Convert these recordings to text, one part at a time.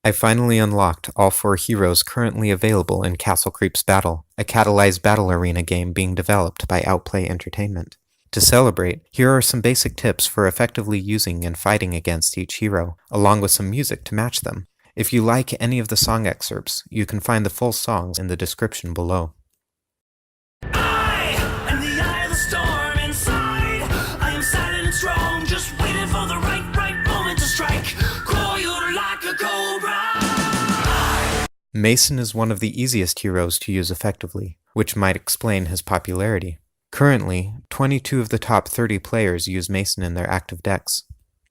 I finally unlocked all 4 heroes currently available in Castle Creep's Battle, a Catalyzed Battle Arena game being developed by Outplay Entertainment. To celebrate, here are some basic tips for effectively using and fighting against each hero, along with some music to match them. If you like any of the song excerpts, you can find the full songs in the description below. I am the eye of the storm inside. I am silent and strong, just waiting for the right moment to strike. Coiled like a cobra. Mason is one of the easiest heroes to use effectively, which might explain his popularity. Currently, 22 of the top 30 players use Mason in their active decks.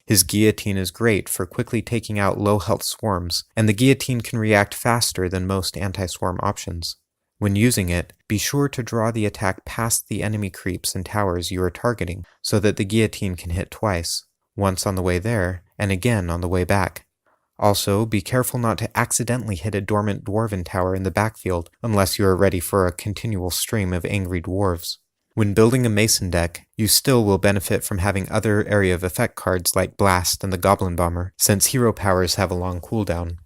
His guillotine is great for quickly taking out low-health swarms, and the guillotine can react faster than most anti-swarm options. When using it, be sure to draw the attack past the enemy creeps and towers you are targeting so that the guillotine can hit twice, once on the way there, and again on the way back. Also, be careful not to accidentally hit a dormant dwarven tower in the backfield unless you are ready for a continual stream of angry dwarves. When building a Mason deck, you still will benefit from having other area of effect cards like Blast and the Goblin Bomber, since hero powers have a long cooldown.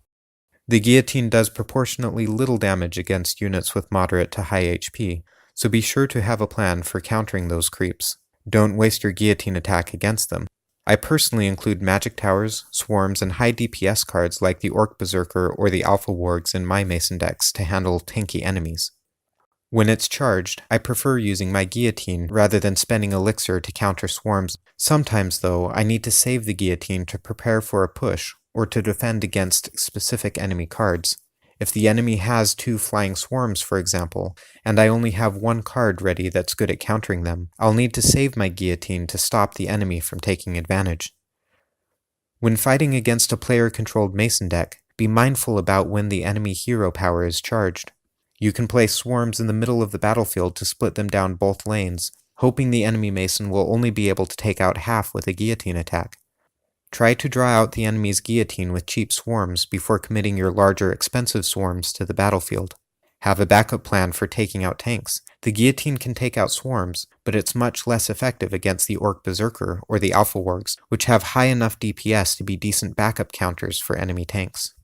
The guillotine does proportionately little damage against units with moderate to high HP, so be sure to have a plan for countering those creeps. Don't waste your guillotine attack against them. I personally include magic towers, swarms, and high DPS cards like the Orc Berserker or the Alpha Wargs in my Mason decks to handle tanky enemies. When it's charged, I prefer using my guillotine rather than spending elixir to counter swarms. Sometimes, though, I need to save the guillotine to prepare for a push or to defend against specific enemy cards. If the enemy has 2 flying swarms, for example, and I only have 1 card ready that's good at countering them, I'll need to save my guillotine to stop the enemy from taking advantage. When fighting against a player-controlled Mason deck, be mindful about when the enemy hero power is charged. You can place swarms in the middle of the battlefield to split them down both lanes, hoping the enemy Mason will only be able to take out half with a guillotine attack. Try to draw out the enemy's guillotine with cheap swarms before committing your larger, expensive swarms to the battlefield. Have a backup plan for taking out tanks. The guillotine can take out swarms, but it's much less effective against the Orc Berserker or the Alpha Wargs, which have high enough DPS to be decent backup counters for enemy tanks.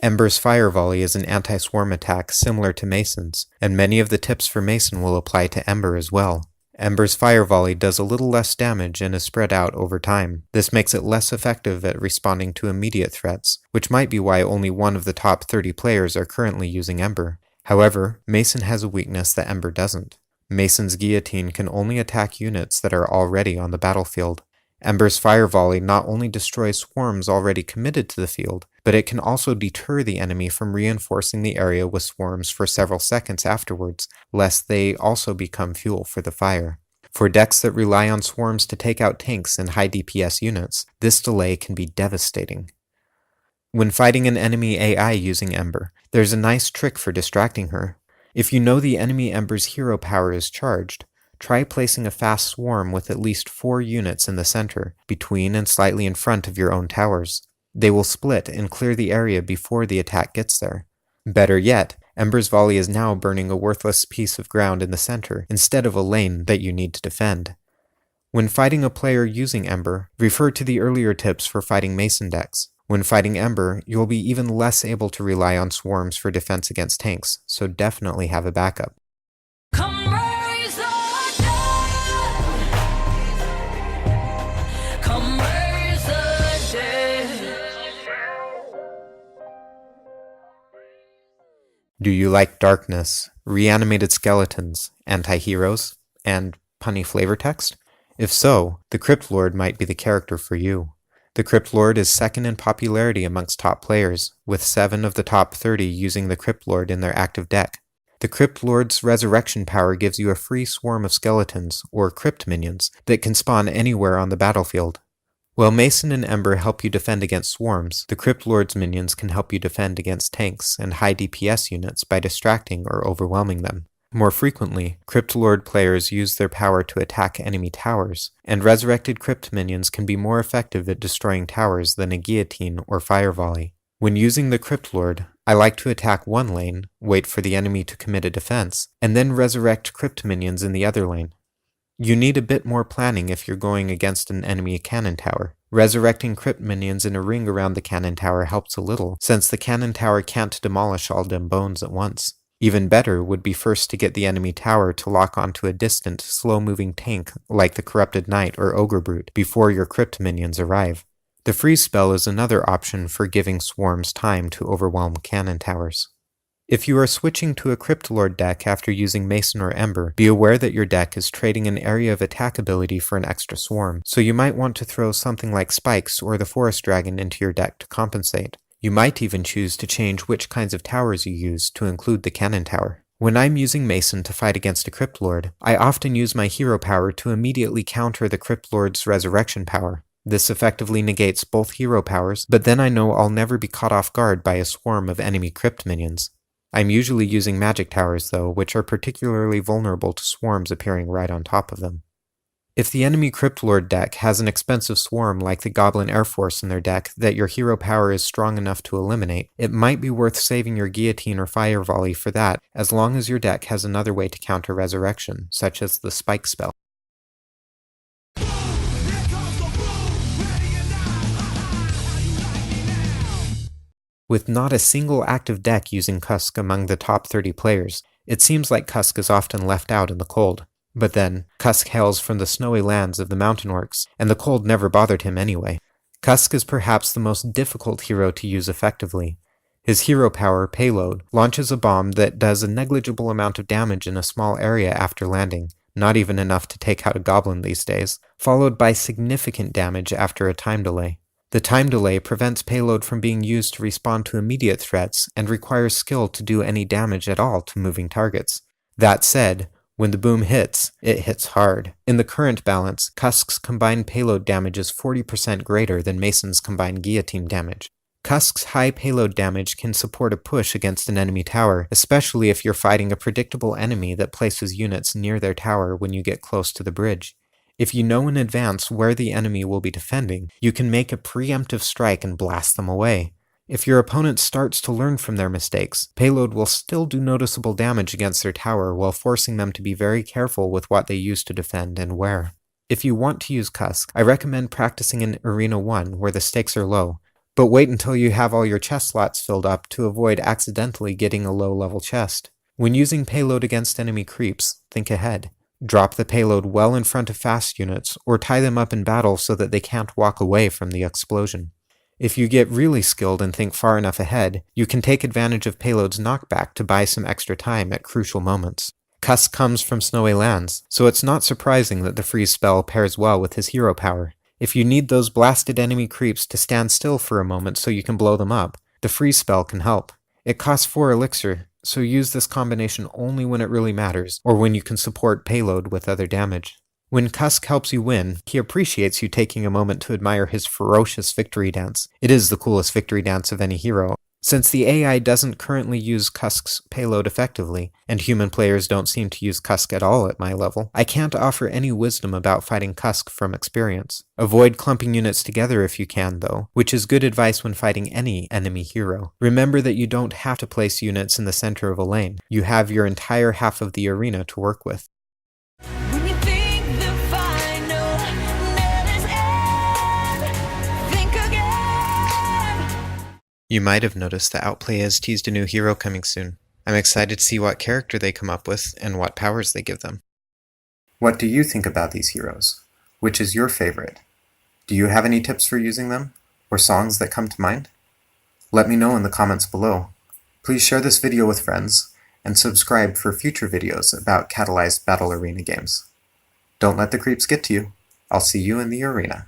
Ember's Fire Volley is an anti-swarm attack similar to Mason's, and many of the tips for Mason will apply to Ember as well. Ember's Fire Volley does a little less damage and is spread out over time. This makes it less effective at responding to immediate threats, which might be why only 1 of the top 30 players are currently using Ember. However, Mason has a weakness that Ember doesn't. Mason's guillotine can only attack units that are already on the battlefield. Ember's Fire Volley not only destroys swarms already committed to the field, but it can also deter the enemy from reinforcing the area with swarms for several seconds afterwards, lest they also become fuel for the fire. For decks that rely on swarms to take out tanks and high DPS units, this delay can be devastating. When fighting an enemy AI using Ember, there's a nice trick for distracting her. If you know the enemy Ember's hero power is charged, try placing a fast swarm with at least 4 units in the center, between and slightly in front of your own towers. They will split and clear the area before the attack gets there. Better yet, Ember's Volley is now burning a worthless piece of ground in the center, instead of a lane that you need to defend. When fighting a player using Ember, refer to the earlier tips for fighting Mason decks. When fighting Ember, you will be even less able to rely on swarms for defense against tanks, so definitely have a backup. Do you like darkness, reanimated skeletons, anti-heroes, and punny flavor text? If so, the Crypt Lord might be the character for you. The Crypt Lord is second in popularity amongst top players, with 7 of the top 30 using the Crypt Lord in their active deck. The Crypt Lord's resurrection power gives you a free swarm of skeletons, or crypt minions, that can spawn anywhere on the battlefield. While Mason and Ember help you defend against swarms, the Crypt Lord's minions can help you defend against tanks and high DPS units by distracting or overwhelming them. More frequently, Crypt Lord players use their power to attack enemy towers, and resurrected crypt minions can be more effective at destroying towers than a guillotine or fire volley. When using the Crypt Lord, I like to attack one lane, wait for the enemy to commit a defense, and then resurrect crypt minions in the other lane. You need a bit more planning if you're going against an enemy cannon tower. Resurrecting crypt minions in a ring around the cannon tower helps a little, since the cannon tower can't demolish all them bones at once. Even better would be first to get the enemy tower to lock onto a distant, slow-moving tank like the Corrupted Knight or Ogre Brute before your crypt minions arrive. The freeze spell is another option for giving swarms time to overwhelm cannon towers. If you are switching to a Crypt Lord deck after using Mason or Ember, be aware that your deck is trading an area of attack ability for an extra swarm, so you might want to throw something like Spikes or the Forest Dragon into your deck to compensate. You might even choose to change which kinds of towers you use to include the cannon tower. When I'm using Mason to fight against a Crypt Lord, I often use my hero power to immediately counter the Crypt Lord's resurrection power. This effectively negates both hero powers, but then I know I'll never be caught off guard by a swarm of enemy crypt minions. I'm usually using magic towers though, which are particularly vulnerable to swarms appearing right on top of them. If the enemy Crypt Lord deck has an expensive swarm like the Goblin Air Force in their deck that your hero power is strong enough to eliminate, it might be worth saving your Guillotine or Fire Volley for that, as long as your deck has another way to counter resurrection, such as the Spike spell. With not a single active deck using Cusk among the top 30 players, it seems like Cusk is often left out in the cold. But then, Cusk hails from the snowy lands of the mountain orcs, and the cold never bothered him anyway. Cusk is perhaps the most difficult hero to use effectively. His hero power, Payload, launches a bomb that does a negligible amount of damage in a small area after landing, not even enough to take out a goblin these days, followed by significant damage after a time delay. The time delay prevents Payload from being used to respond to immediate threats and requires skill to do any damage at all to moving targets. That said, when the boom hits, it hits hard. In the current balance, Cusk's combined payload damage is 40% greater than Mason's combined guillotine damage. Cusk's high payload damage can support a push against an enemy tower, especially if you're fighting a predictable enemy that places units near their tower when you get close to the bridge. If you know in advance where the enemy will be defending, you can make a preemptive strike and blast them away. If your opponent starts to learn from their mistakes, Payload will still do noticeable damage against their tower while forcing them to be very careful with what they use to defend and where. If you want to use Cusk, I recommend practicing in Arena 1 where the stakes are low, but wait until you have all your chest slots filled up to avoid accidentally getting a low-level chest. When using Payload against enemy creeps, think ahead. Drop the payload well in front of fast units, or tie them up in battle so that they can't walk away from the explosion. If you get really skilled and think far enough ahead, you can take advantage of Payload's knockback to buy some extra time at crucial moments. Cusk comes from snowy lands, so it's not surprising that the freeze spell pairs well with his hero power. If you need those blasted enemy creeps to stand still for a moment so you can blow them up, the freeze spell can help. It costs 4 elixir, so use this combination only when it really matters, or when you can support Payload with other damage. When Cusk helps you win, he appreciates you taking a moment to admire his ferocious victory dance. It is the coolest victory dance of any hero. Since the AI doesn't currently use Cusk's Payload effectively, and human players don't seem to use Cusk at all at my level, I can't offer any wisdom about fighting Cusk from experience. Avoid clumping units together if you can, though, which is good advice when fighting any enemy hero. Remember that you don't have to place units in the center of a lane. You have your entire half of the arena to work with. When you think the final nail is in, think again. You might have noticed that Outplay has teased a new hero coming soon. I'm excited to see what character they come up with and what powers they give them. What do you think about these heroes? Which is your favorite? Do you have any tips for using them? Or songs that come to mind? Let me know in the comments below. Please share this video with friends, and subscribe for future videos about Catalyzed Battle Arena games. Don't let the creeps get to you. I'll see you in the arena.